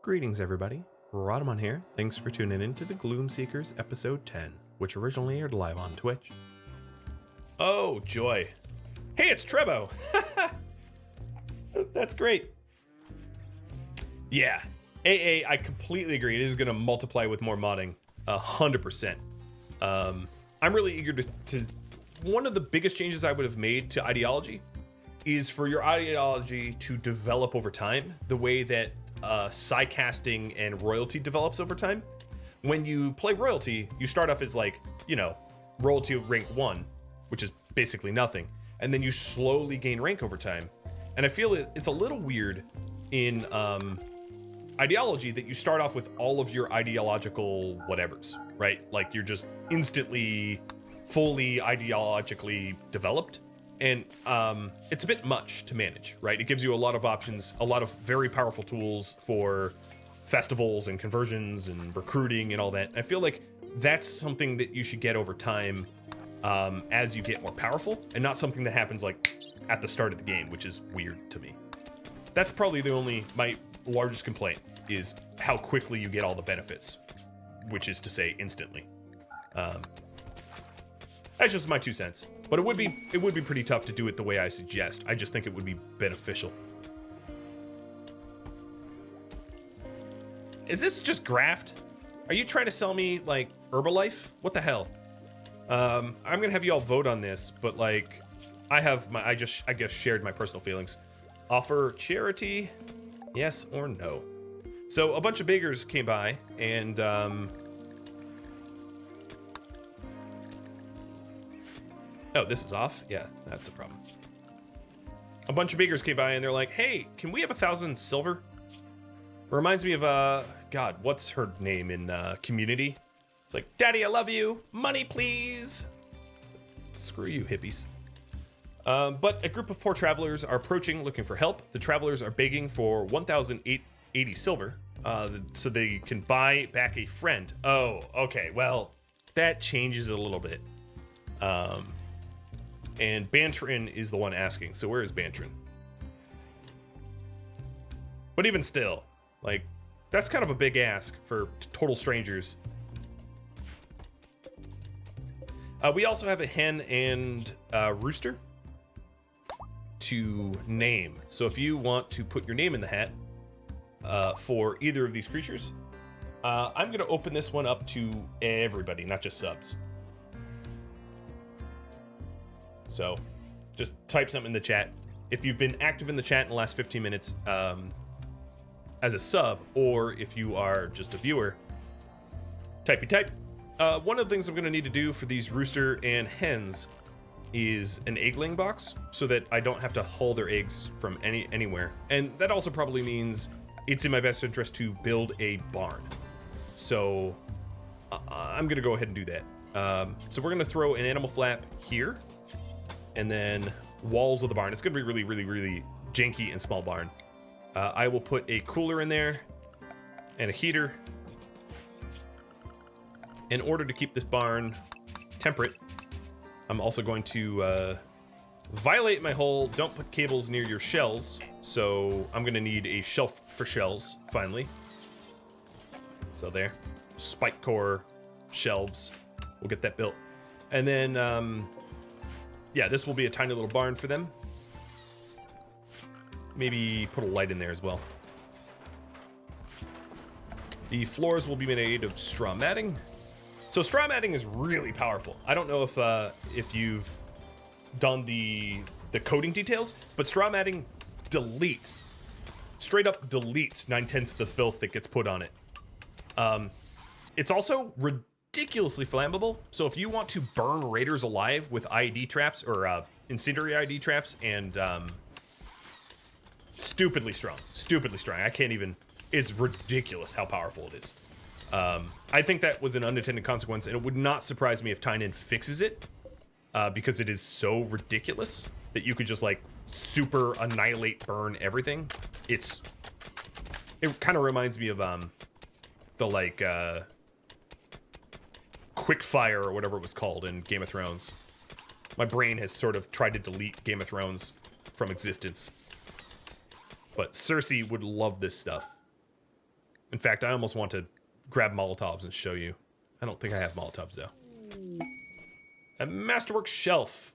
Greetings, everybody. Rhadamant here. Thanks for tuning in to the Gloom Seekers episode 10, which originally aired live on Twitch. Oh, joy. Hey, it's Trebo. That's great. Yeah, AA, I completely agree. It is going to multiply with more modding. 100%. I'm really eager to... One of the biggest changes I would have made to ideology is for your ideology to develop over time the way that psycasting and royalty develops over time. When you play royalty, you start off as like, you know, royalty rank 1, which is basically nothing, and then you slowly gain rank over time. And I feel it's a little weird in ideology that you start off with all of your ideological whatevers, right? Like you're just instantly fully ideologically developed. And it's a bit much to manage, right? It gives you a lot of options, a lot of very powerful tools for festivals and conversions and recruiting and all that. I feel like that's something that you should get over time as you get more powerful, and not something that happens like at the start of the game, which is weird to me. That's probably my largest complaint is how quickly you get all the benefits, which is to say instantly. That's just my 2 cents. But it would be pretty tough to do it the way I suggest. I just think it would be beneficial. Is this just graft? Are you trying to sell me like Herbalife? What the hell? I'm gonna have you all vote on this, but like I guess shared my personal feelings. Offer charity, yes or no? So a bunch of beggars came by and oh, this is off? Yeah, that's a problem. A bunch of beggars came by and they're like, hey, can we have 1,000 silver? Reminds me of, God, what's her name in Community? It's like, Daddy, I love you. Money, please. Screw you, hippies. But a group of poor travelers are approaching looking for help. The travelers are begging for 1,880 silver so they can buy back a friend. Oh, okay. Well, that changes a little bit. And Bantrin is the one asking. So where is Bantrin? But even still, like, that's kind of a big ask for total strangers. We also have a hen and rooster to name. So if you want to put your name in the hat for either of these creatures, I'm going to open this one up to everybody, not just subs. So just type something in the chat. If you've been active in the chat in the last 15 minutes as a sub, or if you are just a viewer, type. One of the things I'm going to need to do for these rooster and hens is an egg laying box so that I don't have to haul their eggs from anywhere. And that also probably means it's in my best interest to build a barn. So I'm going to go ahead and do that. So we're going to throw an animal flap here. And then walls of the barn. It's going to be really, really, really janky and small barn. I will put a cooler in there and a heater. In order to keep this barn temperate, I'm also going to violate my whole don't put cables near your shells. So I'm going to need a shelf for shells, finally. So there. Spike core shelves. We'll get that built. And then... yeah, this will be a tiny little barn for them. Maybe put a light in there as well. The floors will be made of straw matting. So straw matting is really powerful. I don't know if you've done the coding details, but straw matting deletes, straight up deletes 9/10 the filth that gets put on it. It's also ridiculously flammable. So if you want to burn raiders alive with IED traps or incendiary IED traps and stupidly strong. I can't even, it's ridiculous how powerful it is. I think that was an unintended consequence, and it would not surprise me if Tynan fixes it because it is so ridiculous that you could just like super annihilate, burn everything. It kind of reminds me of the like quick fire or whatever it was called in Game of Thrones. My brain has sort of tried to delete Game of Thrones from existence. But Cersei would love this stuff. In fact, I almost want to grab Molotovs and show you. I don't think I have Molotovs, though. A Masterwork shelf.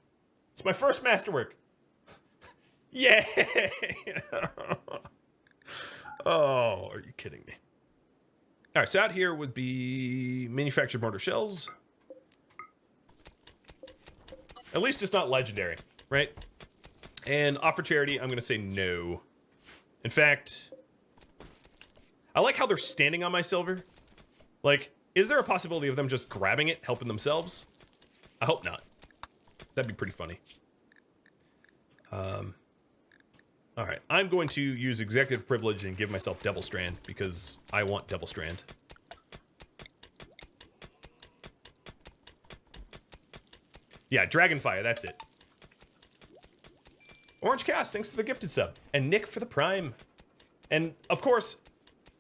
It's my first Masterwork. Yay! Oh, are you kidding me? All right, so out here would be manufactured mortar shells. At least it's not legendary, right? And offer charity, I'm going to say no. In fact, I like how they're standing on my silver. Like, is there a possibility of them just grabbing it, helping themselves? I hope not. That'd be pretty funny. All right, I'm going to use executive privilege and give myself Devil Strand because I want Devil Strand. Yeah, Dragonfire, that's it. Orange Cast, thanks for the gifted sub. And Nick for the Prime. And, of course,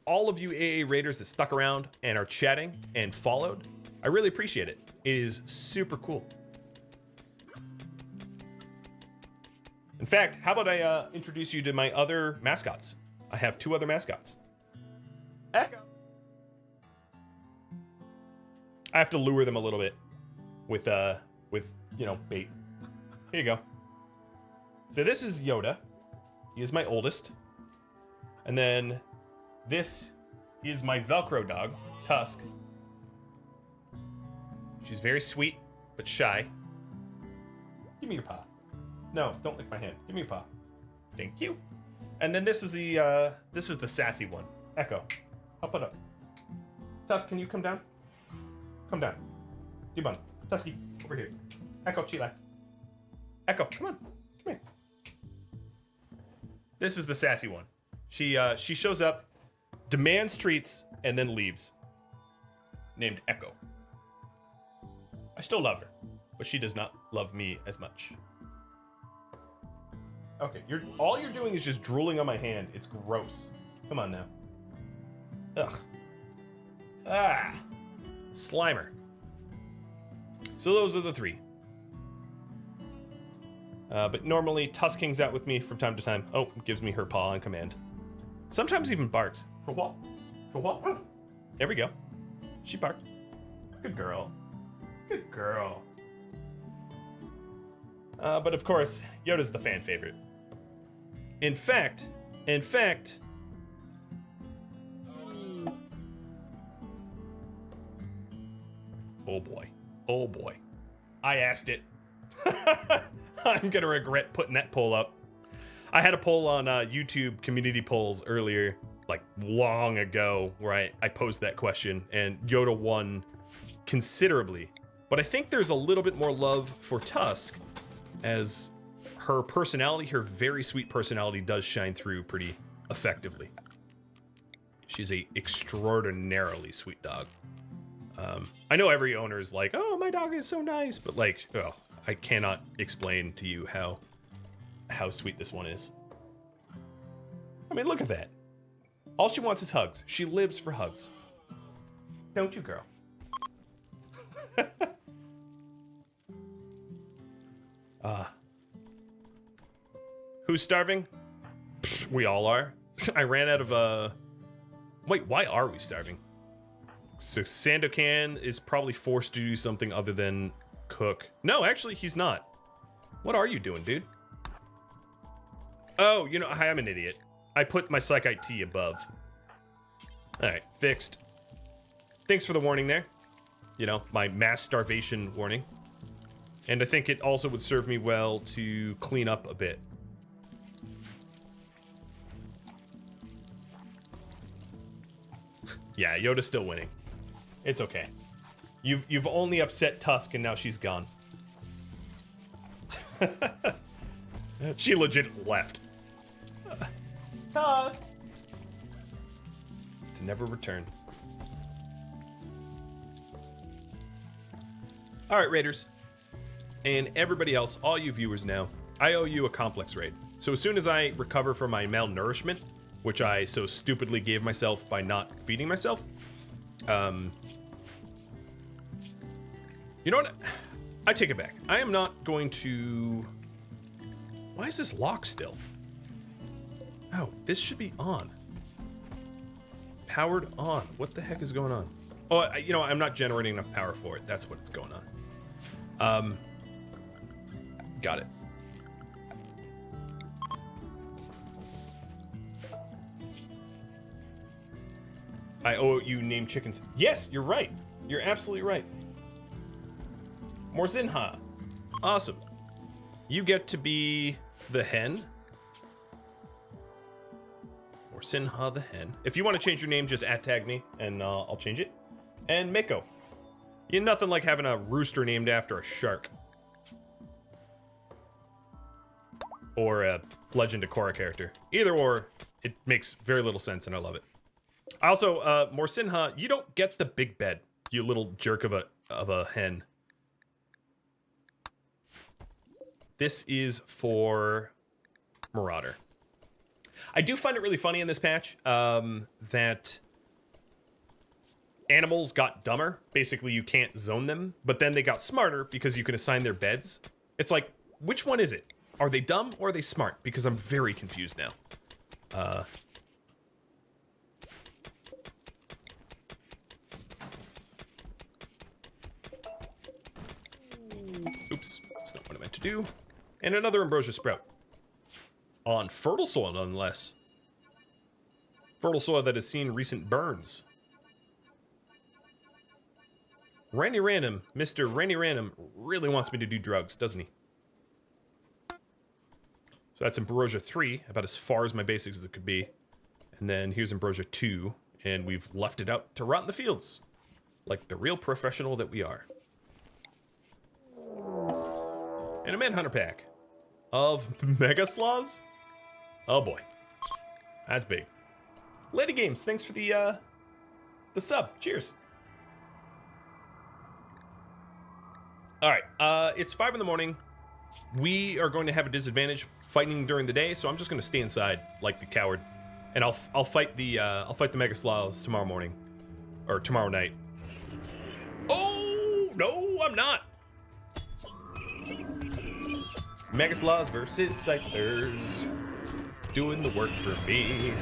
all of you AA Raiders that stuck around and are chatting and followed, I really appreciate it. It is super cool. In fact, how about I introduce you to my other mascots? I have 2 other mascots. Echo. I have to lure them a little bit with you know, bait. Here you go. So this is Yoda. He is my oldest. And then this is my Velcro dog, Tusk. She's very sweet, but shy. Give me your paw. No, don't lick my hand. Give me your paw. Thank you. And then this is the sassy one. Echo. Hop it up. Tusk, can you come down? Come down. Debun. Tusky, over here. Echo, Chila. Echo, come on. Come here. This is the sassy one. She shows up, demands treats, and then leaves. Named Echo. I still love her, but she does not love me as much. Okay, all you're doing is just drooling on my hand. It's gross. Come on now. Ugh. Ah. Slimer. So those are the 3. But normally Tusk hangs out with me from time to time. Oh, gives me her paw on command. Sometimes even barks. There we go. She barked. Good girl. Good girl. But of course, Yoda's the fan favorite. In fact, oh boy, I asked it. I'm gonna regret putting that poll up. I had a poll on YouTube community polls earlier, like long ago, where I posed that question, and Yoda won considerably. But I think there's a little bit more love for Tusk, as her personality, her very sweet personality, does shine through pretty effectively. She's a extraordinarily sweet dog. I know every owner is like, oh, my dog is so nice, but like, oh, I cannot explain to you how sweet this one is. I mean, look at that. All she wants is hugs. She lives for hugs. Don't you, girl? Who's starving? Psh, we all are. I ran out of Wait, why are we starving? So Sandokan is probably forced to do something other than cook. No, actually, he's not. What are you doing, dude? Oh, you know, I'm an idiot. I put my Psych IT above. All right, fixed. Thanks for the warning there. You know, my mass starvation warning. And I think it also would serve me well to clean up a bit. Yeah, Yoda's still winning. It's okay. You've only upset Tusk and now she's gone. She legit left. Tusk! To never return. Alright, Raiders. And everybody else, all you viewers now, I owe you a complex raid. So as soon as I recover from my malnourishment, which I so stupidly gave myself by not feeding myself, you know what? I take it back. I am not going to... Why is this locked still? Oh, this should be on. Powered on. What the heck is going on? Oh, you know, I'm not generating enough power for it. That's what's going on. Got it. I owe you named chickens. Yes, you're right. You're absolutely right. Morzinha. Awesome. You get to be the hen. Morzinha the hen. If you want to change your name, just @tag me and I'll change it. And Mako. You nothing like having a rooster named after a shark. Or a Legend of Korra character. Either or, it makes very little sense and I love it. Also, Morzinha, you don't get the big bed, you little jerk of a hen. This is for Marauder. I do find it really funny in this patch that animals got dumber. Basically, you can't zone them, but then they got smarter because you can assign their beds. It's like, which one is it? Are they dumb or are they smart? Because I'm very confused now. Oops, that's not what I meant to do. And another ambrosia sprout. On fertile soil, nonetheless. Fertile soil that has seen recent burns. Randy Random, Mr. Randy Random, really wants me to do drugs, doesn't he? So that's ambrosia 3, about as far as my basics as it could be. And then here's ambrosia 2, and we've left it out to rot in the fields. Like the real professional that we are. And a Manhunter pack of Mega Sloths? Oh boy. That's big. Lady Games, thanks for the sub. Cheers. Alright, it's 5 in the morning. We are going to have a disadvantage fighting during the day, so I'm just gonna stay inside like the coward. And I'll fight the Mega Sloths tomorrow morning. Or tomorrow night. Oh no, I'm not! Mega Sloths versus Psykers. Doing the work for me.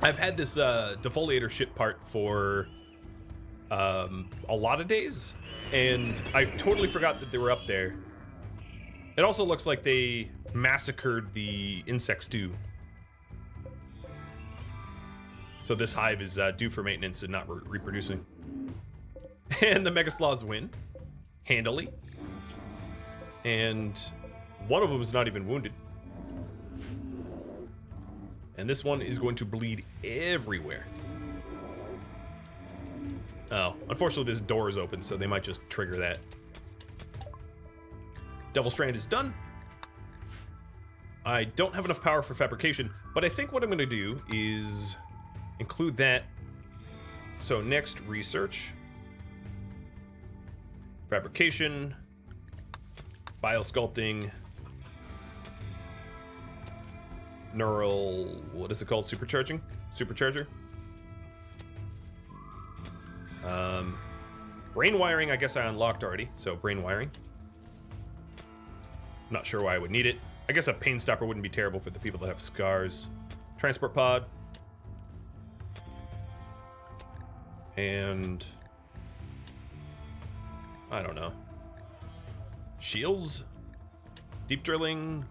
I've had this defoliator ship part for a lot of days, and I totally forgot that they were up there. It also looks like they massacred the insects too. So this hive is due for maintenance and not reproducing. And the Mega Sloths win handily. And one of them is not even wounded. And this one is going to bleed everywhere. Oh, unfortunately this door is open, so they might just trigger that. Devil Strand is done. I don't have enough power for fabrication, but I think what I'm going to do is include that. So next, research. Fabrication. Biosculpting. Neural, what is it called? Supercharging? Supercharger? Brain wiring, I guess I unlocked already, so brain wiring. Not sure why I would need it. I guess a pain stopper wouldn't be terrible for the people that have scars. Transport pod. And I don't know. Shields? Deep drilling?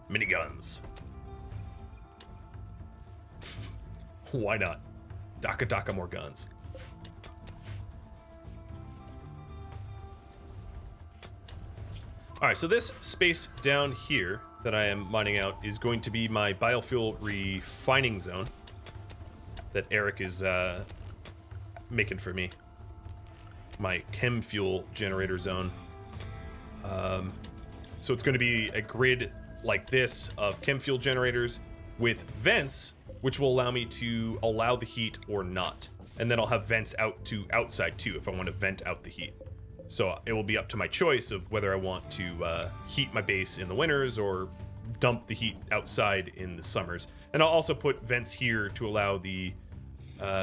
Miniguns. Why not? Daka more guns. Alright, so this space down here that I am mining out is going to be my biofuel refining zone that Eric is making for me. My chem fuel generator zone. So it's going to be a grid like this of chem fuel generators with vents, which will allow me to allow the heat or not. And then I'll have vents out to outside too if I want to vent out the heat. So it will be up to my choice of whether I want to heat my base in the winters or dump the heat outside in the summers. And I'll also put vents here to allow the,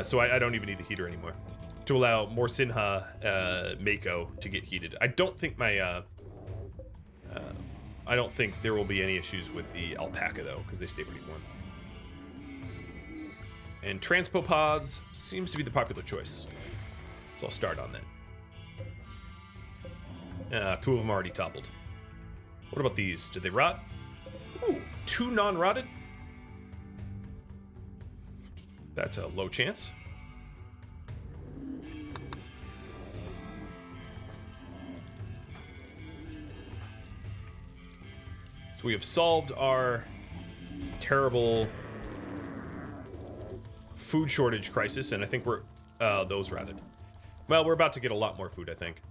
so I don't even need the heater anymore, to allow Morzinha Mako to get heated. I don't think my, I don't think there will be any issues with the alpaca though, because they stay pretty warm. And transpopods seems to be the popular choice. So I'll start on that. 2 of them already toppled. What about these? Did they rot? Ooh, 2 non-rotted? That's a low chance. So we have solved our terrible food shortage crisis, and I think we're... those rotted. Well, we're about to get a lot more food, I think.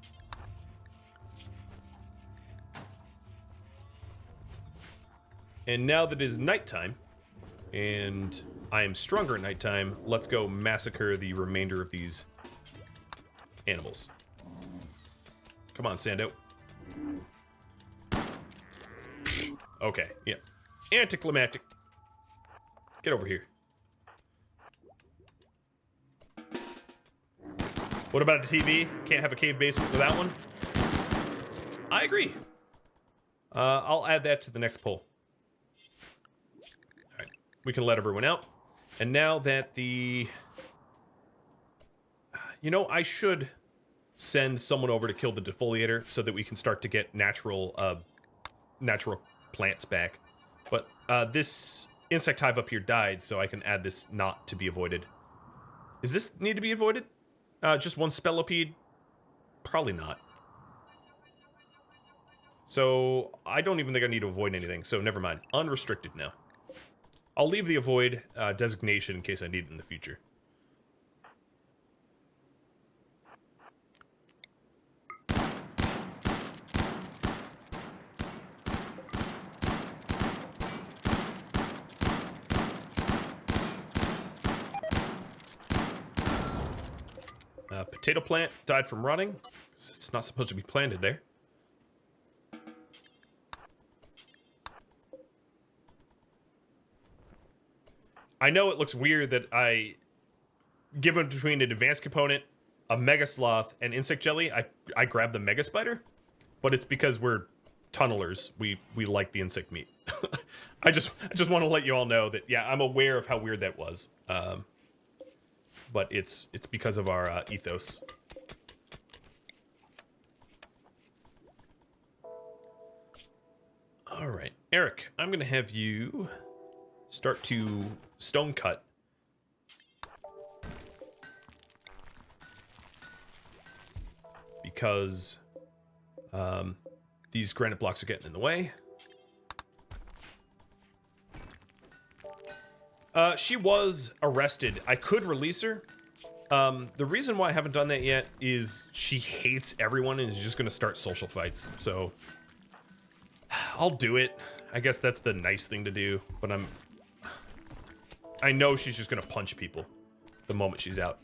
And now that it is nighttime, and I am stronger at nighttime, let's go massacre the remainder of these animals. Come on, Sando. Okay, yeah. Anticlimactic. Get over here. What about a TV? Can't have a cave basement without one? I agree. I'll add that to the next poll. Alright, we can let everyone out. And now that the... You know, I should send someone over to kill the defoliator so that we can start to get natural plants back. But this insect hive up here died, so I can add this not to be avoided. Does this need to be avoided? Just 1 spellipede? Probably not. So I don't even think I need to avoid anything, so never mind. Unrestricted now. I'll leave the avoid designation in case I need it in the future. Potato plant died from rotting. It's not supposed to be planted there. I know it looks weird that I, given between an advanced component, a mega sloth, and insect jelly, I grabbed the mega spider, but it's because we're tunnelers. We like the insect meat. I just want to let you all know that, yeah, I'm aware of how weird that was. But it's because of our ethos. All right, Eric, I'm gonna have you start to stone cut. Because these granite blocks are getting in the way. She was arrested. I could release her. The reason why I haven't done that yet is she hates everyone and is just going to start social fights. So I'll do it. I guess that's the nice thing to do. But I know she's just going to punch people the moment she's out.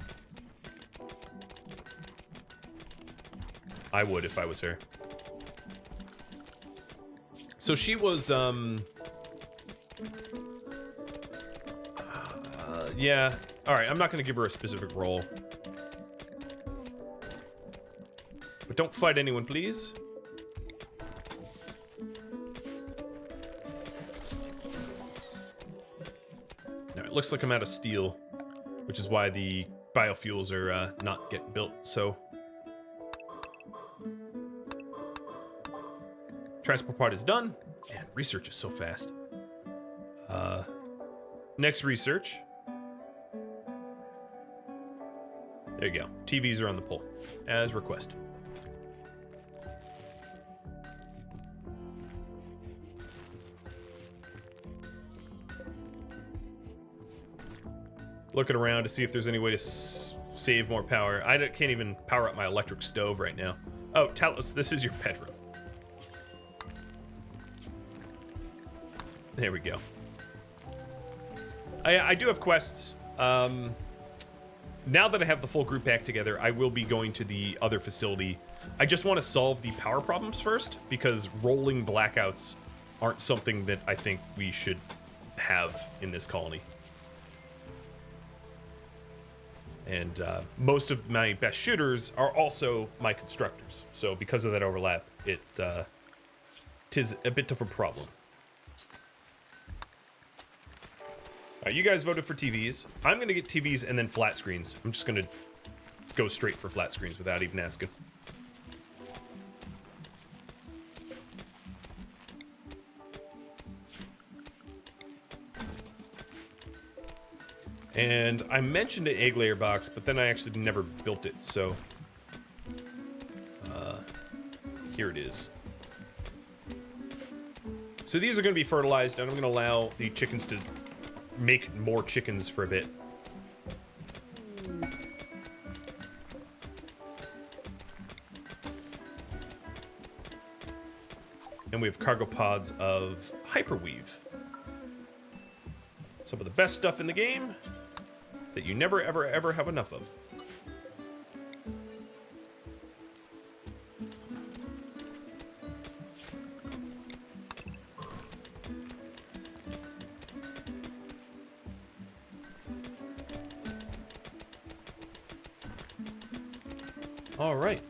I would if I was her. So she was, yeah. Alright, I'm not going to give her a specific role. But don't fight anyone, please. Now, it looks like I'm out of steel, which is why the biofuels are not getting built, so... Transport part is done. Man, research is so fast. Next research. There you go. TVs are on the pole, as requested. Looking around to see if there's any way to save more power. I can't even power up my electric stove right now. Oh, Talos, this is your bedroom. There we go. I do have quests. Now that I have the full group back together, I will be going to the other facility. I just want to solve the power problems first, because rolling blackouts aren't something that I think we should have in this colony. And most of my best shooters are also my constructors. So because of that overlap, tis a bit of a problem. You guys voted for TVs. I'm going to get TVs and then flat screens. I'm just going to go straight for flat screens without even asking. And I mentioned an egg layer box, but then I actually never built it, so here it is. So these are going to be fertilized, and I'm going to allow the chickens to make more chickens for a bit. And we have cargo pods of hyperweave. Some of the best stuff in the game that you never, ever, ever have enough of. All right,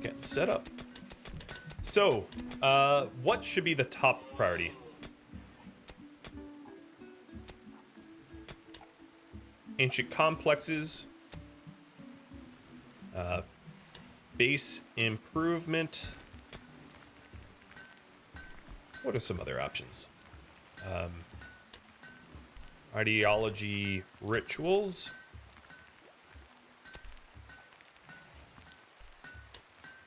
getting set up. So, what should be the top priority? Ancient complexes, base improvement. What are some other options? Ideology rituals.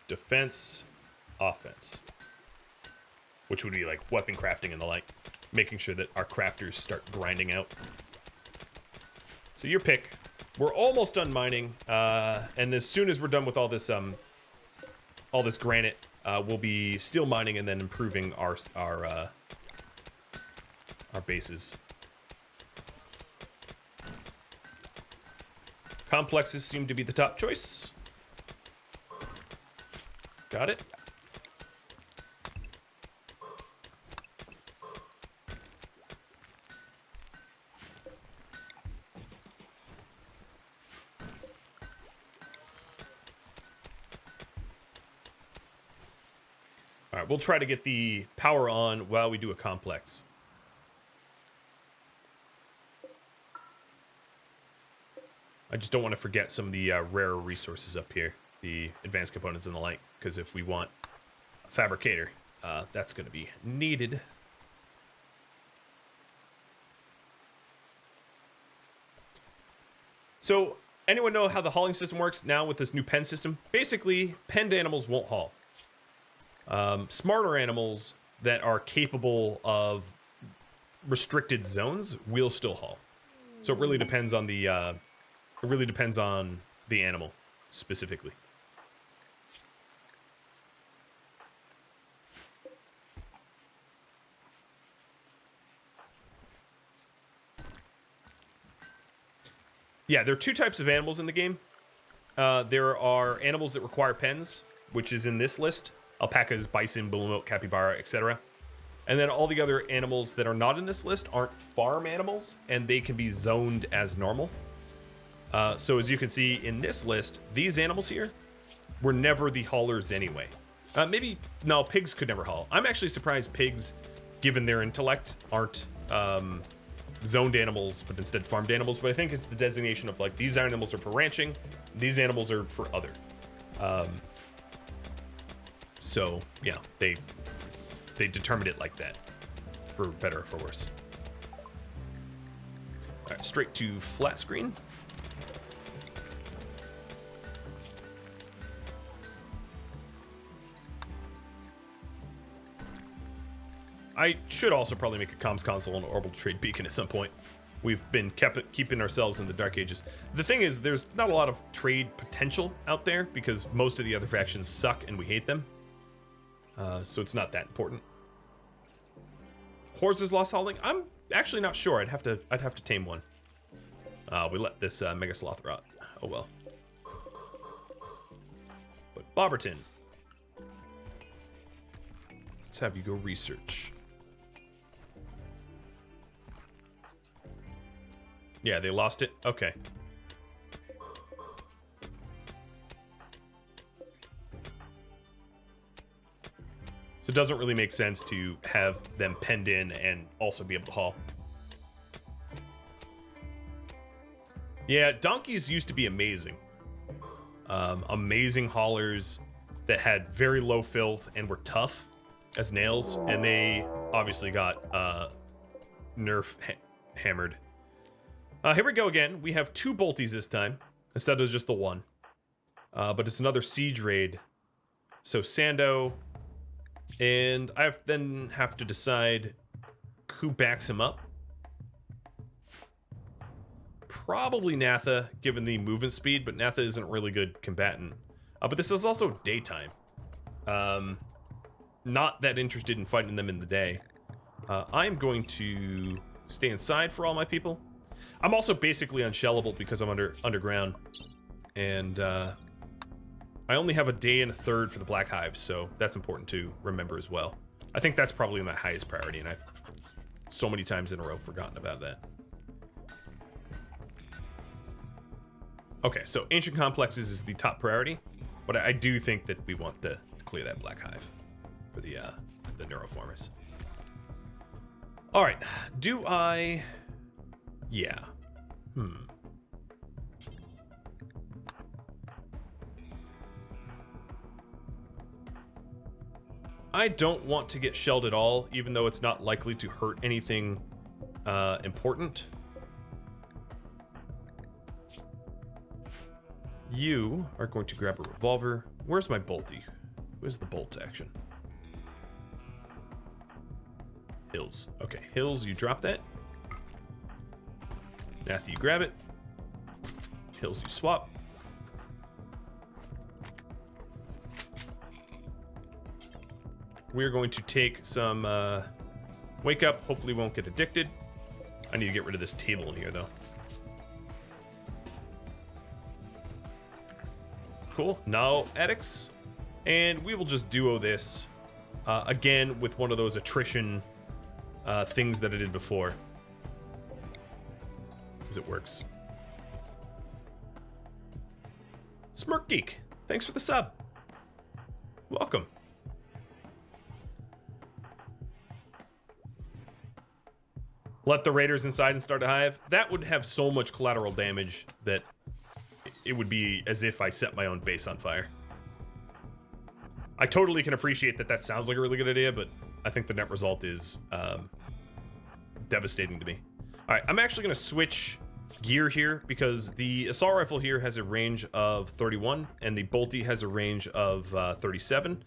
Defense, offense. Which would be like weapon crafting and the like. Making sure that our crafters start grinding out. So your pick. We're almost done mining, and as soon as we're done with all this granite, we'll be steel mining and then improving our bases. Complexes seem to be the top choice. Got it. All right, we'll try to get the power on while we do a complex. I just don't want to forget some of the rarer resources up here, the advanced components and the like, because if we want a fabricator, that's going to be needed. So, anyone know how the hauling system works now with this new pen system? Basically, penned animals won't haul. Smarter animals that are capable of restricted zones will still haul. So it really depends on the animal specifically. Yeah, there are two types of animals in the game. There are animals that require pens, which is in this list. Alpacas, bison, bull milk, capybara, etc. And then all the other animals that are not in this list aren't farm animals, and they can be zoned as normal. So as you can see in this list, these animals here were never the haulers anyway. No, pigs could never haul. I'm actually surprised pigs, given their intellect, aren't zoned animals, but instead farmed animals. But I think it's the designation of like, these animals are for ranching, these animals are for other. So yeah, they determined it like that, for better or for worse. All right, straight to flat screen. I should also probably make a comms console and an orbital trade beacon at some point. We've been keeping ourselves in the dark ages. The thing is, there's not a lot of trade potential out there because most of the other factions suck and we hate them. So it's not that important. Horses lost hauling? I'm actually not sure. I'd have to tame one. We let this mega sloth rot. Oh well. But Bobberton, let's have you go research. Yeah, they lost it? Okay. So it doesn't really make sense to have them penned in and also be able to haul. Yeah, donkeys used to be amazing. Amazing haulers that had very low filth and were tough as nails, and they obviously got hammered. Here we go again. We have 2 bolties this time instead of just the 1. But it's another siege raid. So Sando, and I then have to decide who backs him up. Probably Natha, given the movement speed, but Natha isn't a really good combatant. But this is also daytime. Not that interested in fighting them in the day. I'm going to stay inside for all my people. I'm also basically unshellable because I'm underground. And I only have a day and a third for the Black Hives, so that's important to remember as well. I think that's probably my highest priority, and I've so many times in a row forgotten about that. Okay, so Ancient Complexes is the top priority, but I do think that we want to clear that Black Hive for the neuroformers. All right, do I... Yeah. I don't want to get shelled at all, even though it's not likely to hurt anything important. You are going to grab a revolver. Where's my bolty? Where's the bolt action? Hills. Okay, Hills, you drop that. Natha, you grab it. Hills, you swap. We're going to take some wake up. Hopefully we won't get addicted. I need to get rid of this table in here, though. Cool. Now addicts. And we will just duo this again with one of those attrition things that I did before. Because it works. Smirk Geek, thanks for the sub. Welcome. Let the raiders inside and start a hive. That would have so much collateral damage that it would be as if I set my own base on fire. I totally can appreciate that sounds like a really good idea, but I think the net result is devastating to me. All right, I'm actually going to switch gear here because the assault rifle here has a range of 31 and the bolty has a range of 37.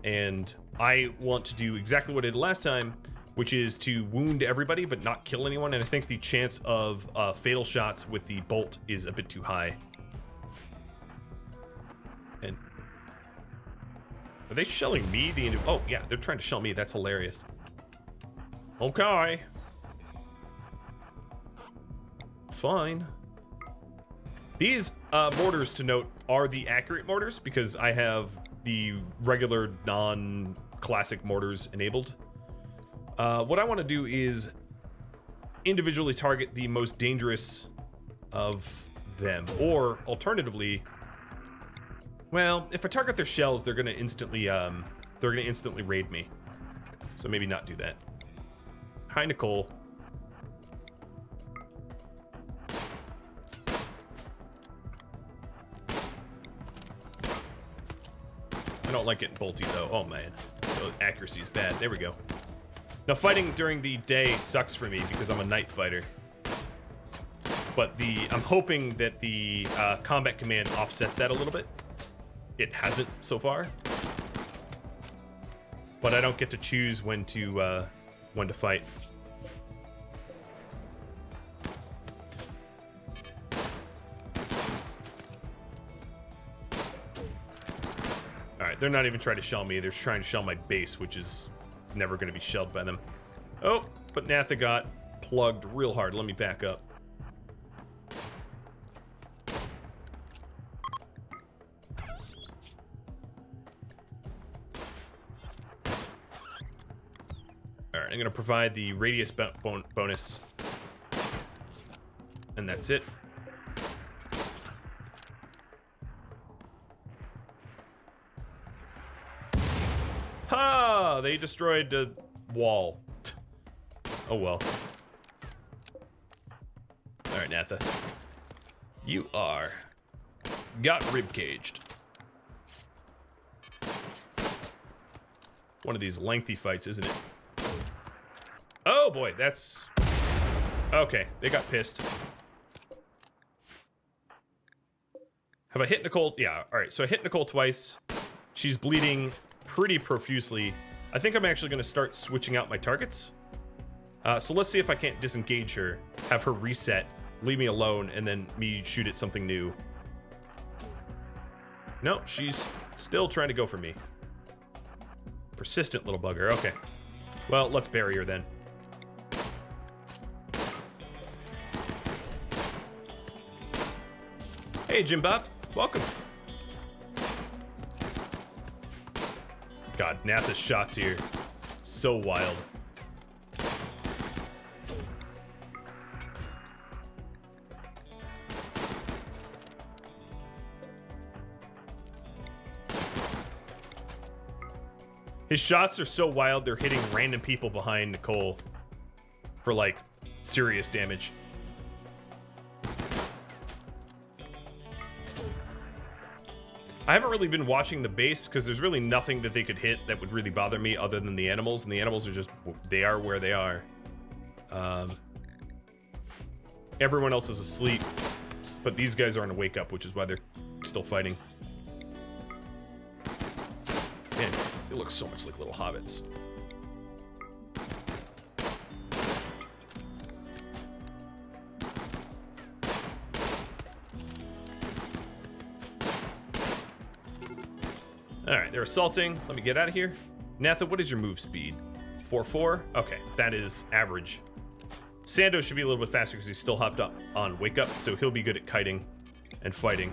And I want to do exactly what I did last time, which is to wound everybody but not kill anyone. And I think the chance of fatal shots with the bolt is a bit too high. And are they shelling me? Oh, yeah, they're trying to shell me. That's hilarious. Okay. Fine. These mortars, to note, are the accurate mortars because I have the regular non-classic mortars enabled. What I want to do is individually target the most dangerous of them, or alternatively, well, if I target their shells, they're gonna instantly raid me. So maybe not do that. Hi, Nicole. I don't like getting bolty though. Oh man, the accuracy is bad. There we go. Now fighting during the day sucks for me because I'm a night fighter. But I'm hoping that the combat command offsets that a little bit. It hasn't so far. But I don't get to choose when to fight. Alright, they're not even trying to shell me. They're trying to shell my base, which is never going to be shelled by them. Oh, but Natha got plugged real hard. Let me back up. Alright, I'm going to provide the radius bonus. And that's it. Ha! They destroyed the wall. Oh well. Alright, Natha. You are. Got rib caged. One of these lengthy fights, isn't it? Oh boy, that's... Okay, they got pissed. Have I hit Nicole? Yeah, alright, so I hit Nicole twice. She's bleeding pretty profusely. I think I'm actually going to start switching out my targets. So let's see if I can't disengage her, have her reset, leave me alone, and then me shoot at something new. No, she's still trying to go for me. Persistent little bugger. Okay. Well, let's bury her then. Hey, Jim Bob. Welcome. God, Natha's shots here. So wild. His shots are so wild, they're hitting random people behind Nicole for, like, serious damage. I haven't really been watching the base because there's really nothing that they could hit that would really bother me other than the animals, and the animals are just, they are where they are. Everyone else is asleep, but these guys are on a wake up, which is why they're still fighting. Man, they look so much like little hobbits. Alright, they're assaulting. Let me get out of here. Natha, what is your move speed? 4-4? Okay, that is average. Sando should be a little bit faster because he's still hopped up on wake up, so he'll be good at kiting and fighting.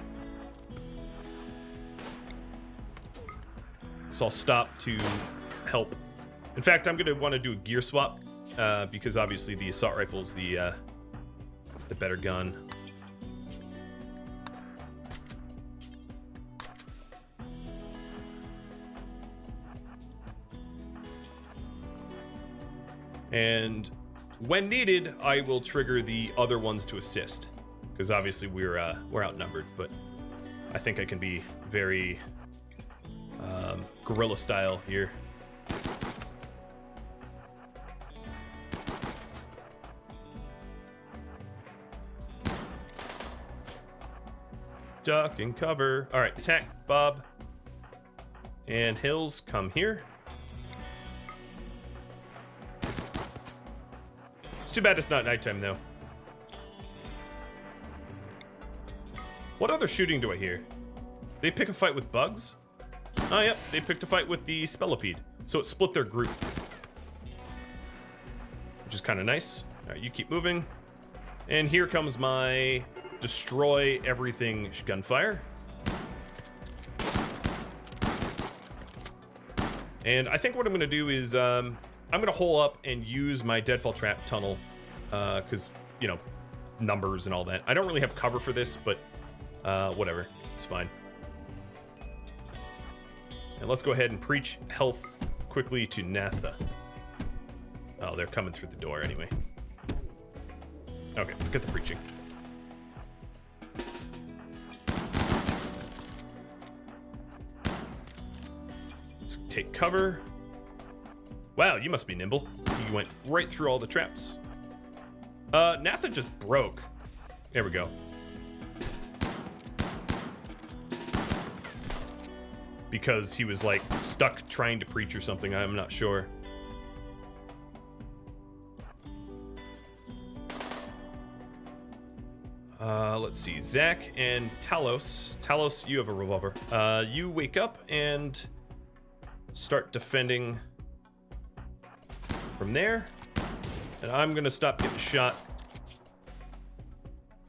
So I'll stop to help. In fact, I'm going to want to do a gear swap because obviously the assault rifle is the better gun. And when needed, I will trigger the other ones to assist, because obviously we're outnumbered. But I think I can be very guerrilla style here. Duck and cover. All right, attack, Bob. And Hills, come here. It's too bad it's not nighttime, though. What other shooting do I hear? They pick a fight with bugs? Oh, yep, they picked a fight with the Spellipede. So it split their group. Which is kind of nice. All right, you keep moving. And here comes my destroy everything gunfire. And I think what I'm going to do is... I'm going to hole up and use my Deadfall Trap tunnel, because, you know, numbers and all that. I don't really have cover for this, but whatever. It's fine. And let's go ahead and preach health quickly to Natha. Oh, they're coming through the door anyway. Okay, forget the preaching. Let's take cover. Wow, you must be nimble. You went right through all the traps. Natha just broke. There we go. Because he was, like, stuck trying to preach or something. I'm not sure. Let's see. Zach and Talos. Talos, you have a revolver. You wake up and start defending... from there, and I'm gonna stop getting shot.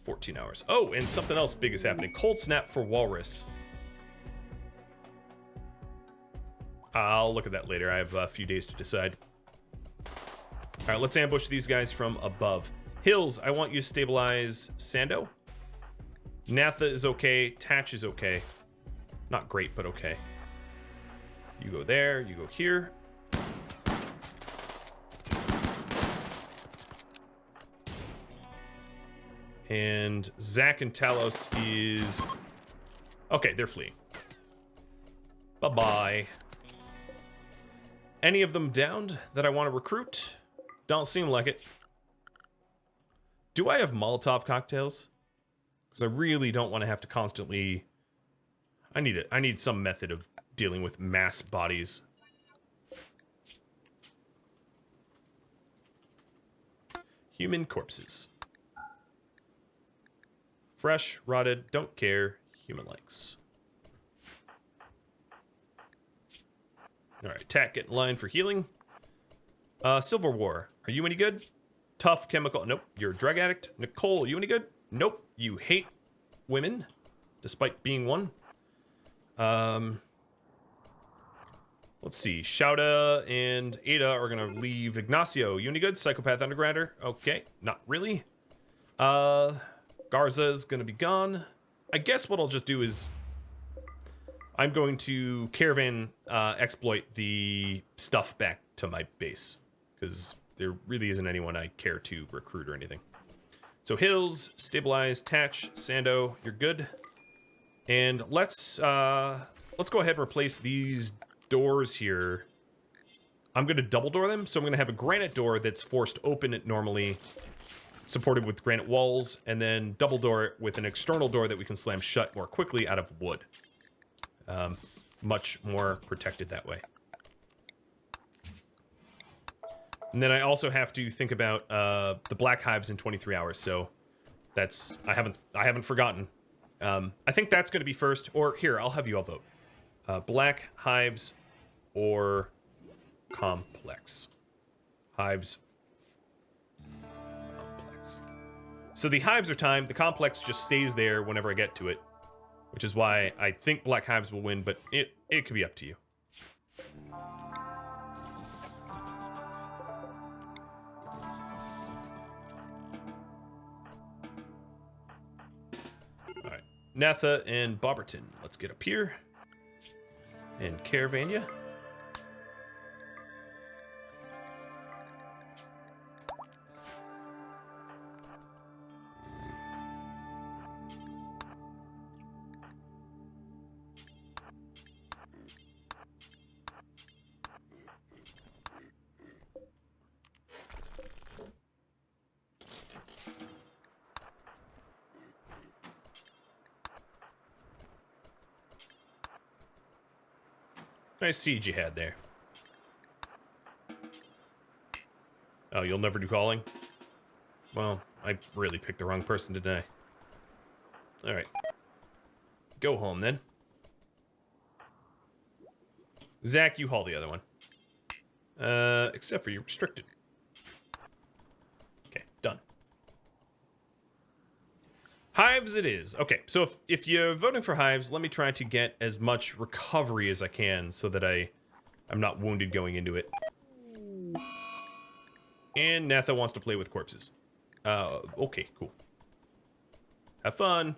14 hours. Oh, and something else big is happening. Cold snap for Walrus. I'll look at that later. I have a few days to decide. All right, let's ambush these guys from above. Hills, I want you to stabilize Sando. Natha is okay. Tatch is okay. Not great, but okay. You go there. You go here. And Zach and Talos is... Okay, they're fleeing. Bye-bye. Any of them downed that I want to recruit? Don't seem like it. Do I have Molotov cocktails? Because I really don't want to have to constantly... I need some method of dealing with mass bodies. Human corpses. Fresh, rotted, don't care, human likes. Alright, Tack, get in line for healing. Silver War, are you any good? Tough chemical, nope, you're a drug addict. Nicole, you any good? Nope, you hate women, despite being one. Let's see, Shouta and Ada are gonna leave. Ignacio, you any good? Psychopath Undergrounder, okay, not really. Garza's gonna be gone. I guess what I'll just do is I'm going to caravan exploit the stuff back to my base, because there really isn't anyone I care to recruit or anything. So Hills, Stabilize, Tatch, Sando, you're good. And let's go ahead and replace these doors here. I'm gonna double door them, so I'm gonna have a granite door that's forced open normally, supported with granite walls, and then double door it with an external door that we can slam shut more quickly out of wood. Much more protected that way. And then I also have to think about the black hives in 23 hours. So that's I haven't forgotten. I think that's going to be first. Or here, I'll have you all vote. Black hives or complex hives. Complex. So the hives are timed. The complex just stays there whenever I get to it, which is why I think black hives will win. But it could be up to you. Natha and Bobberton, let's get up here. And Caravania. Nice siege you had there. Oh, you'll never do calling? Well, I really picked the wrong person today. Alright. Go home, then. Zach, you haul the other one. Except for you're restricted. Okay, done. Hives it is. Okay, so if you're voting for hives, let me try to get as much recovery as I can so that I'm not wounded going into it. And Natha wants to play with corpses. Okay, cool. Have fun.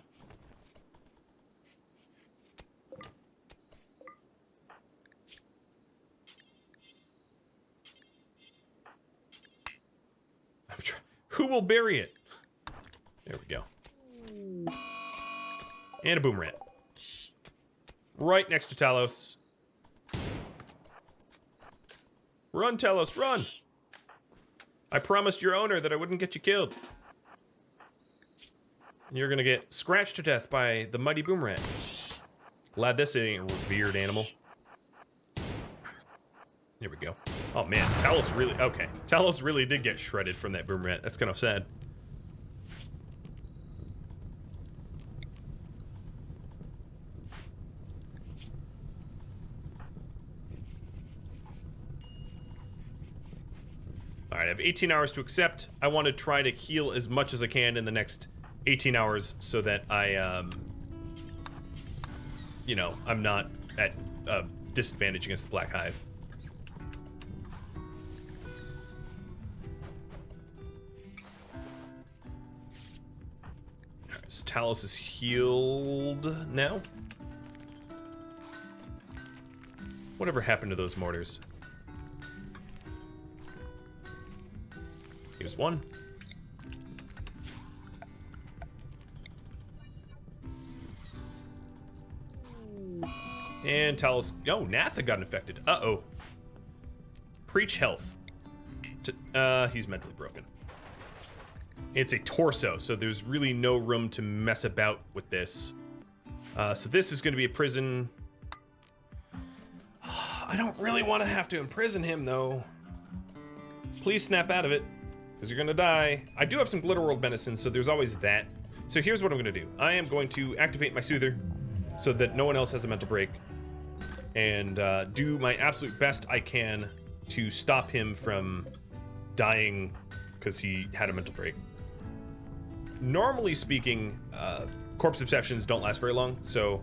Who will bury it? There we go. And a boom rat. Right next to Talos. Run, Talos, run! I promised your owner that I wouldn't get you killed. You're gonna get scratched to death by the mighty boom rat. Glad this ain't a revered animal. There we go. Oh man, Talos really... Okay, Talos really did get shredded from that boom rat. That's kind of sad. Alright, I have 18 hours to accept. I want to try to heal as much as I can in the next 18 hours so that I, you know, I'm not at a disadvantage against the Black Hive. Alright, so Talos is healed now. Whatever happened to those mortars? Here's one. And Talos... Oh, Natha got infected. Uh-oh. Preach health. He's mentally broken. It's a torso, so there's really no room to mess about with this. So this is going to be a prison. I don't really want to have to imprison him, though. Please snap out of it, because you're going to die. I do have some Glitter World medicine, so there's always that. So here's what I'm going to do. I am going to activate my Soother so that no one else has a mental break, and do my absolute best I can to stop him from dying because he had a mental break. Normally speaking, corpse obsessions don't last very long, so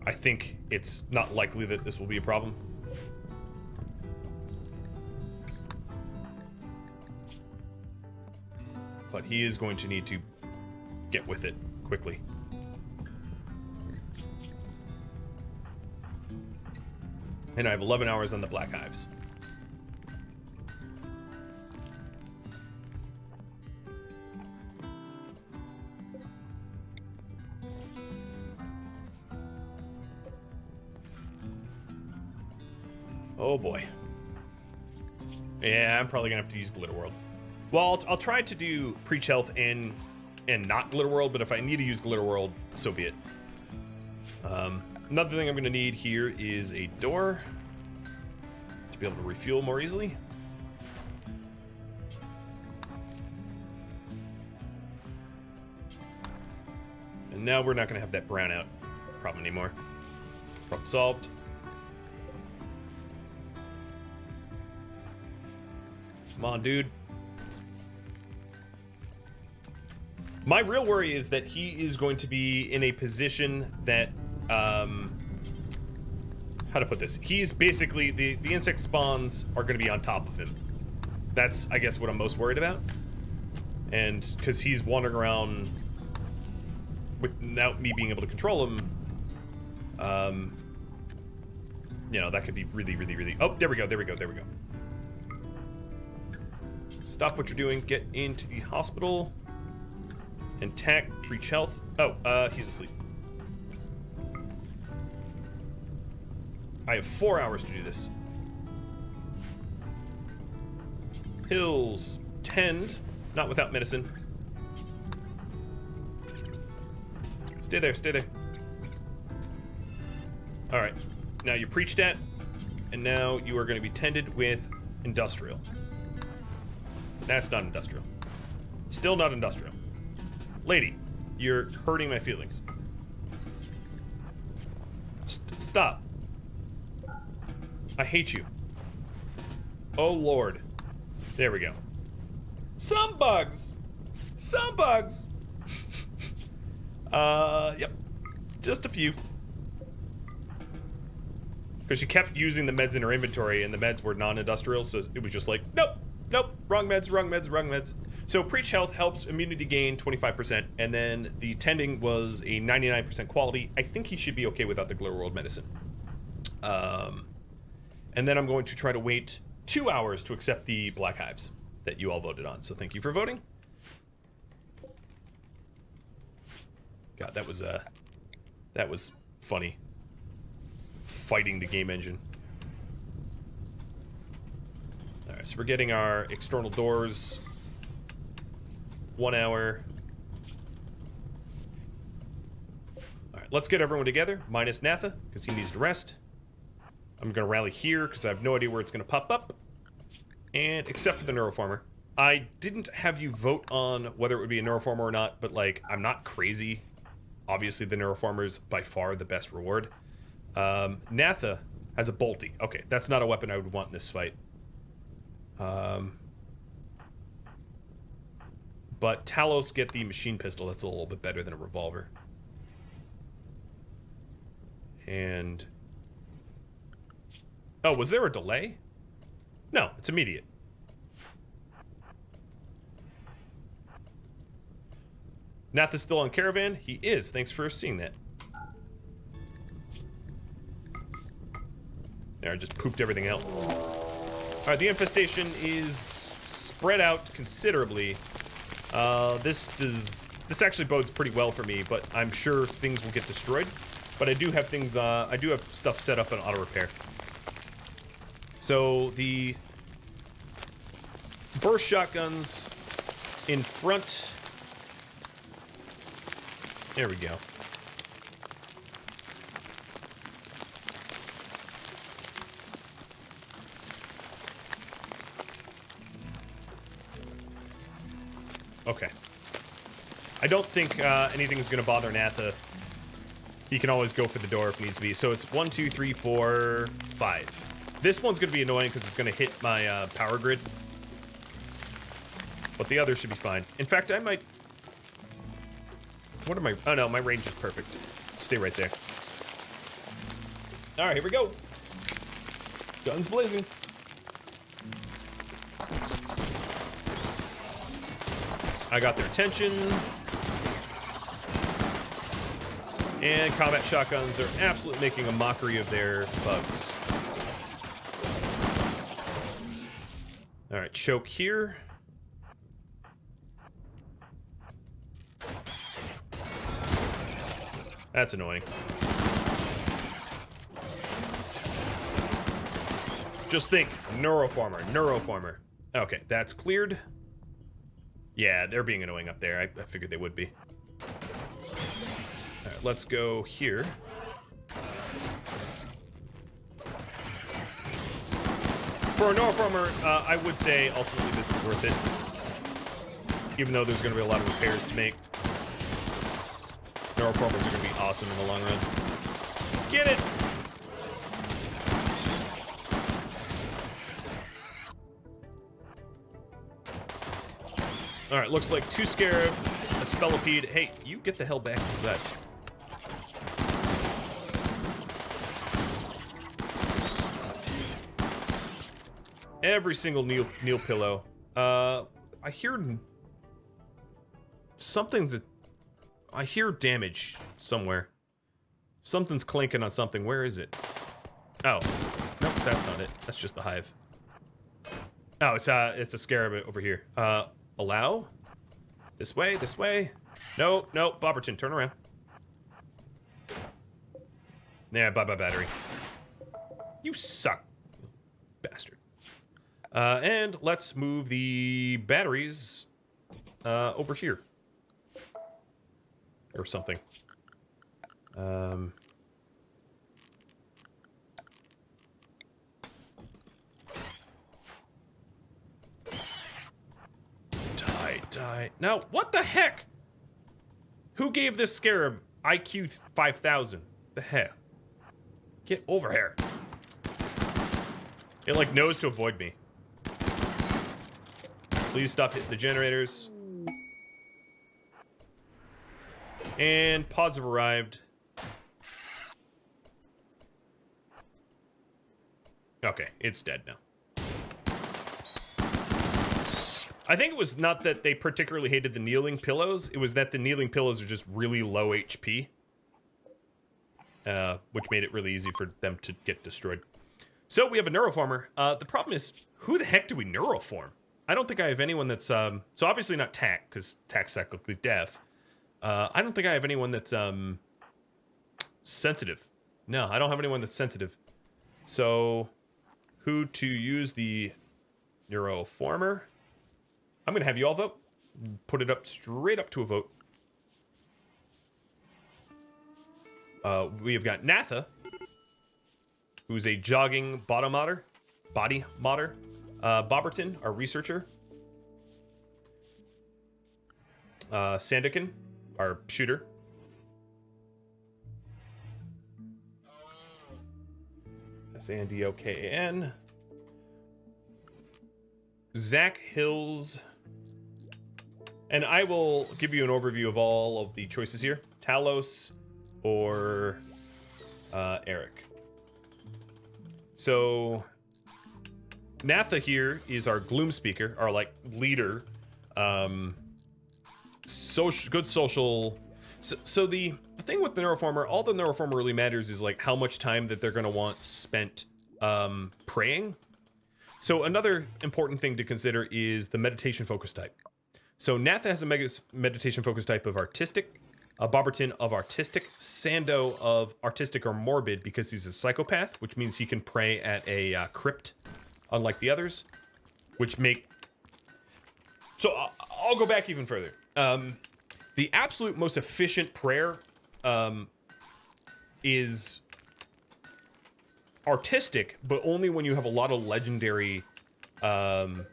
I think it's not likely that this will be a problem. But he is going to need to get with it quickly. And I have 11 hours on the Black Hives. Oh boy. Yeah, I'm probably gonna have to use Glitter World. Well, I'll try to do Preach Health and not Glitter World, but if I need to use Glitter World, so be it. Another thing I'm gonna need here is a door to be able to refuel more easily. And now we're not gonna have that brownout problem anymore. Problem solved. Come on, dude. My real worry is that he is going to be in a position that, how to put this? He's basically, the insect spawns are going to be on top of him. That's, I guess, what I'm most worried about. And because he's wandering around without me being able to control him, you know, that could be really, really, really... Oh, there we go, there we go, there we go. Stop what you're doing, get into the hospital. Intact, Preach Health. Oh, he's asleep. I have 4 hours to do this. Pills, tend, not without medicine. Stay there, stay there. All right, now you're preached at, and now you are going to be tended with industrial. That's not industrial. Still not industrial. Lady, you're hurting my feelings. Stop. I hate you. Oh, Lord. There we go. Some bugs. Some bugs. Yep. Just a few. Because she kept using the meds in her inventory, and the meds were non-industrial, so it was just like, nope, nope, wrong meds, wrong meds, wrong meds. So Preach Health helps immunity gain 25%, and then the tending was a 99% quality. I think he should be okay without the Glitter World medicine. And then I'm going to try to wait 2 hours to accept the Black Hives that you all voted on. So thank you for voting. God, that was funny. Fighting the game engine. All right, so we're getting our external doors. 1 hour. All right, let's get everyone together, minus Natha, because he needs to rest. I'm going to rally here, because I have no idea where it's going to pop up. And except for the neuroformer. I didn't have you vote on whether it would be a neuroformer or not, but, like, I'm not crazy. Obviously, the neuroformer is by far the best reward. Natha has a bolty. Okay, that's not a weapon I would want in this fight. But Talos get the machine pistol. That's a little bit better than a revolver. And... oh, was there a delay? No, it's immediate. Nath is still on Caravan? He is. Thanks for seeing that. There, I just pooped everything out. Alright, the infestation is spread out considerably. This actually bodes pretty well for me, but I'm sure things will get destroyed. but I do have things, I do have stuff set up in auto repair. So the burst shotguns in front. There we go. Okay. I don't think anything is going to bother Natha. He can always go for the door if needs to be. So it's 1, 2, 3, 4, 5. This one's going to be annoying because it's going to hit my power grid. But the other should be fine. In fact, I might... What am I... Oh, no, my range is perfect. Stay right there. All right, here we go. Guns blazing. I got their attention. And combat shotguns are absolutely making a mockery of their bugs. All right, choke here. That's annoying. Just think, neuroformer. Okay, that's cleared. Yeah, they're being annoying up there. I figured they would be. All right, let's go here. For a neuroformer, I would say ultimately this is worth it. Even though there's going to be a lot of repairs to make. Neuroformers are going to be awesome in the long run. Get it! Alright, looks like 2 Scarab, a Spellipede. Hey, you get the hell back inside. Every single Neil pillow. I hear... I hear damage somewhere. Something's clinking on something. Where is it? Oh. Nope, that's not it. That's just the hive. Oh, it's a Scarab over here. Allow? This way, this way. No, no, Bobberton, turn around. Yeah, bye-bye battery. You suck, bastard. And let's move the batteries over here. Or something. Die. Now, what the heck? Who gave this Scarab IQ 5000? The heck? Get over here. It, like, knows to avoid me. Please stop hitting the generators. And pods have arrived. Okay, it's dead now. I think it was not that they particularly hated the kneeling pillows. It was that the kneeling pillows are just really low HP. Which made it really easy for them to get destroyed. So we have a neuroformer. The problem is, who the heck do we neuroform? I don't think I have anyone that's... so obviously not Tack, because Tack's cyclically deaf. I don't think I have anyone that's sensitive. No, I don't have anyone that's sensitive. So, who to use the neuroformer? I'm going to have you all vote. Put it up straight up to a vote. We have got Natha, who's a jogging body modder. Bobberton, our researcher. Sandikin, our shooter. Sandokan. Zach Hills. And I will give you an overview of all of the choices here. Talos or Eric. So Natha here is our Gloom Speaker, our like leader. Good social. So the thing with the neuroformer, all the neuroformer really matters is like how much time that they're gonna want spent praying. So another important thing to consider is the meditation focus type. So Natha has a meditation focus type of artistic. Boberton of Artistic, Sando of Artistic or Morbid because he's a psychopath, which means he can pray at a crypt, unlike the others, which make... So I'll go back even further. The absolute most efficient prayer is Artistic, but only when you have a lot of legendary art.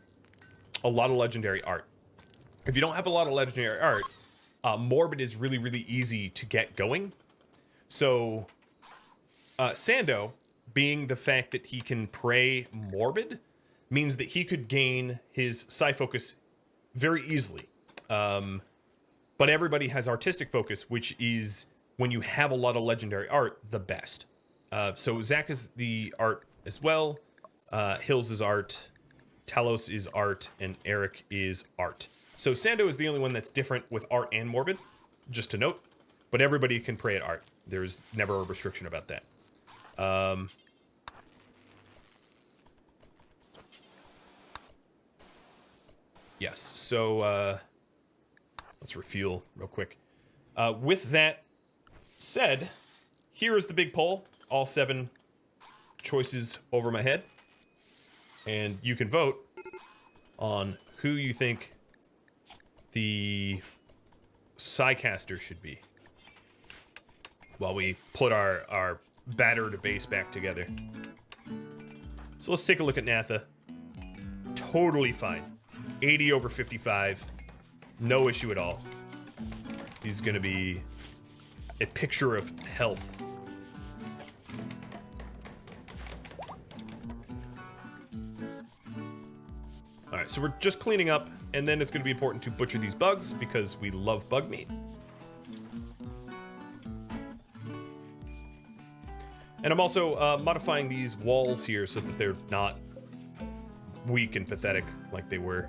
If you don't have a lot of legendary art, Morbid is really, really easy to get going. So, Sando, being the fact that he can pray Morbid, means that he could gain his Psi focus very easily. But everybody has Artistic focus, which is, when you have a lot of legendary art, the best. So Zach is the art as well. Hills is art. Talos is art. And Eric is art. So Sando is the only one that's different with art and Morbid, just to note. But everybody can pray at art. There's never a restriction about that. Yes, so let's refuel real quick. With that said, here is the big poll. All 7 choices over my head. And you can vote on who you think the Psycaster should be while we put our battered base back together. So let's take a look at Natha. Totally fine. 80 over 55. No issue at all. He's going to be a picture of health. Alright, so we're just cleaning up, and then it's going to be important to butcher these bugs, because we love bug meat. And I'm also modifying these walls here so that they're not weak and pathetic like they were.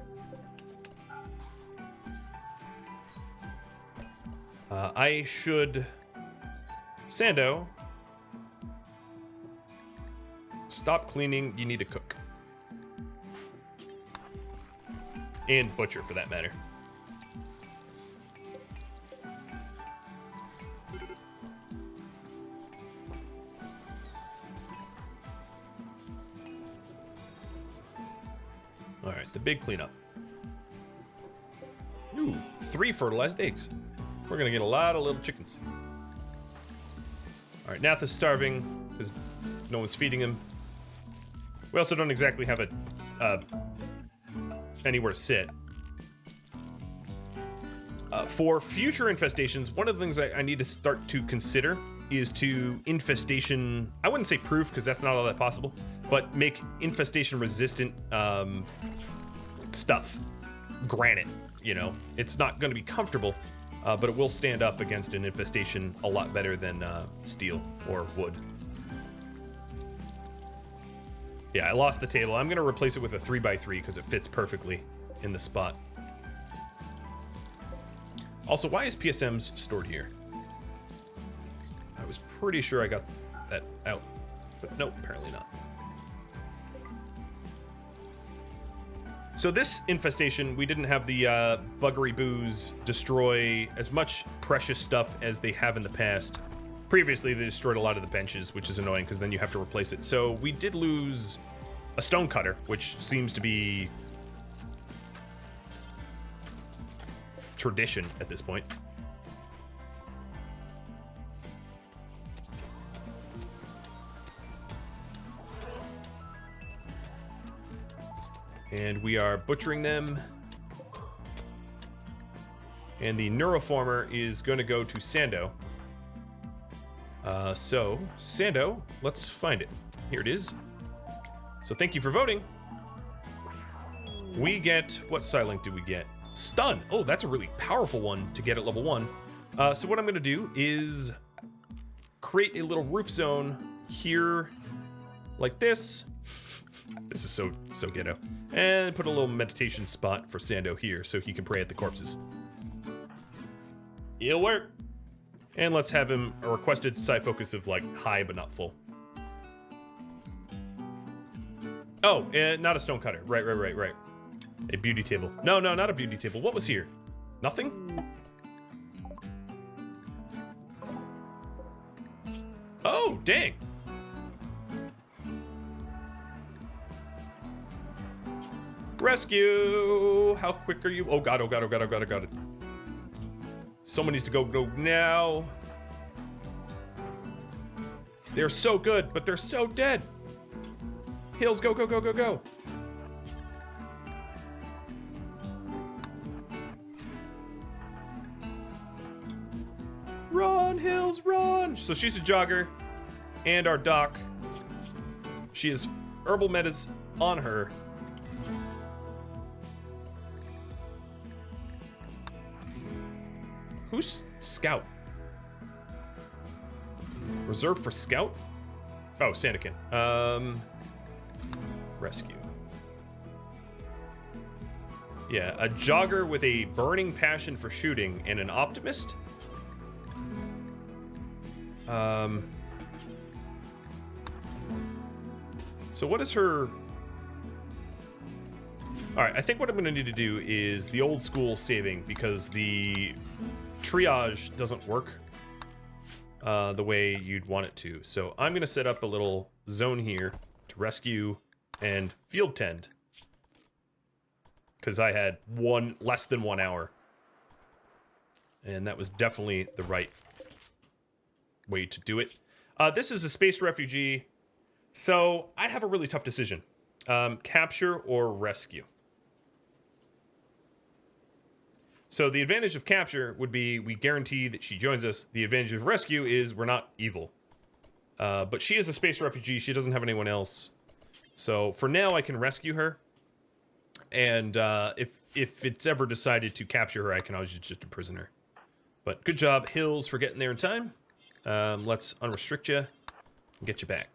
I should... Sando, stop cleaning, you need to cook. And butcher, for that matter. Alright, the big cleanup. Ooh, 3 fertilized eggs. We're gonna get a lot of little chickens. Alright, Natha's starving, because no one's feeding him. We also don't exactly have a anywhere to sit. For future infestations, one of the things I need to start to consider is to infestation, I wouldn't say proof, because that's not all that possible, but make infestation resistant stuff. Granite, you know. It's not going to be comfortable, but it will stand up against an infestation a lot better than steel or wood. Yeah, I lost the table. I'm going to replace it with a 3x3 because it fits perfectly in the spot. Also, why is PSMs stored here? I was pretty sure I got that out, but nope, apparently not. So this infestation, we didn't have the buggery boos destroy as much precious stuff as they have in the past. Previously, they destroyed a lot of the benches, which is annoying because then you have to replace it. So we did lose a stone cutter, which seems to be tradition at this point. And we are butchering them. And the neuroformer is going to go to Sando. So, Sando, let's find it. Here it is. So thank you for voting. We get, what Psylink do we get? Stun. Oh, that's a really powerful one to get at level 1. So what I'm going to do is create a little roof zone here like this. This is so ghetto. And put a little meditation spot for Sando here so he can pray at the corpses. It'll work. And let's have him a requested psi focus of like high but not full. Oh, not a stone cutter. Right. A beauty table. No, not a beauty table. What was here? Nothing? Oh, dang. Rescue! How quick are you? Oh god, oh god, oh god, oh god, oh god. Someone needs to go now. They're so good, but they're so dead. Hills, go, go, go, go, go. Run, Hills, run. So she's a jogger. And our doc. She has herbal metas on her. Who's Scout? Reserved for Scout? Oh, Sandakin. Rescue. Yeah, a jogger with a burning passion for shooting and an optimist. So what is her... Alright, I think what I'm going to need to do is the old school saving, because the triage doesn't work the way you'd want it to. So I'm going to set up a little zone here to rescue and field tend, because I had less than 1 hour. And that was definitely the right way to do it. This is a space refugee, so I have a really tough decision. Capture or rescue. So the advantage of capture would be we guarantee that she joins us. The advantage of rescue is we're not evil. But she is a space refugee. She doesn't have anyone else. So for now, I can rescue her. And if it's ever decided to capture her, I can always just imprison her. But good job, Hills, for getting there in time. Let's unrestrict you and get you back.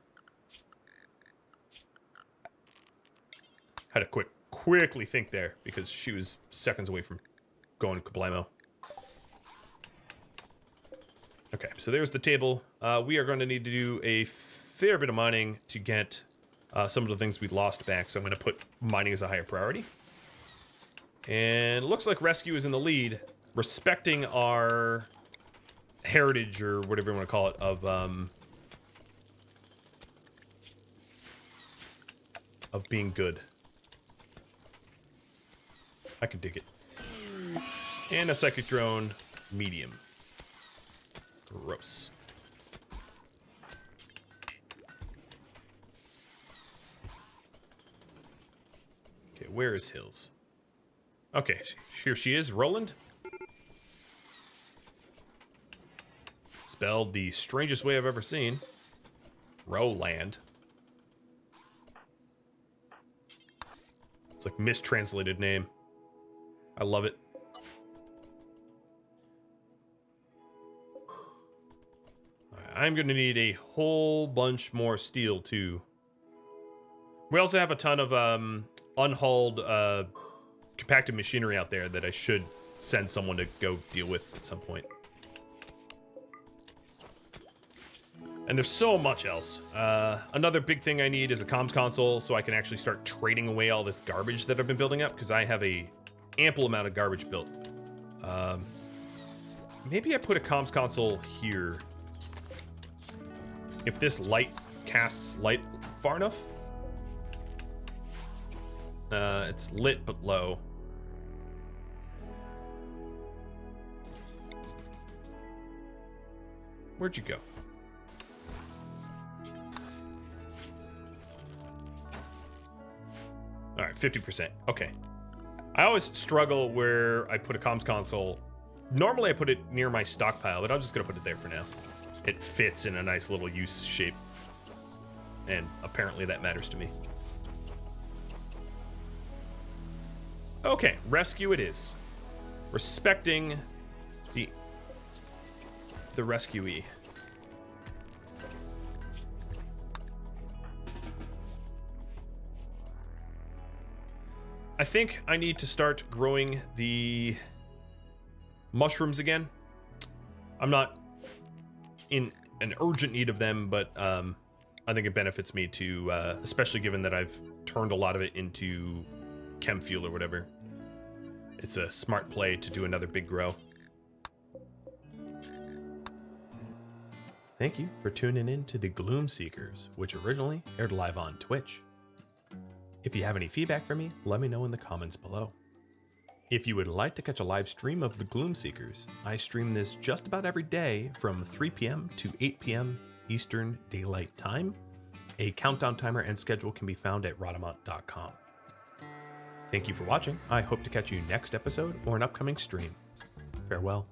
Had to quickly think there because she was seconds away from going kablamo. Okay, so there's the table. We are going to need to do a fair bit of mining to get some of the things we lost back, so I'm going to put mining as a higher priority. And it looks like rescue is in the lead, respecting our heritage, or whatever you want to call it, of being good. I can dig it. And a psychic drone, medium. Gross. Okay, where is Hills? Okay, here she is, Roland. Spelled the strangest way I've ever seen. Roland. It's like mistranslated name. I love it. I'm going to need a whole bunch more steel, too. We also have a ton of unhauled compacted machinery out there that I should send someone to go deal with at some point. And there's so much else. Another big thing I need is a comms console so I can actually start trading away all this garbage that I've been building up, because I have a ample amount of garbage built. Maybe I put a comms console here. If this light casts light far enough. It's lit but low. Where'd you go? All right, 50%. Okay. I always struggle where I put a comms console. Normally I put it near my stockpile, but I'm just gonna put it there for now. It fits in a nice little use shape. And apparently that matters to me. Okay, rescue it is. Respecting the rescuee. I think I need to start growing the mushrooms again. I'm not in an urgent need of them, but I think it benefits me to, especially given that I've turned a lot of it into chem fuel or whatever. It's a smart play to do another big grow. Thank you for tuning in to the Gloom Seekers, which originally aired live on Twitch. If you have any feedback for me, let me know in the comments below. If you would like to catch a live stream of the Gloom Seekers, I stream this just about every day from 3 p.m. to 8 p.m. Eastern Daylight Time. A countdown timer and schedule can be found at Rhadamant.com. Thank you for watching. I hope to catch you next episode or an upcoming stream. Farewell.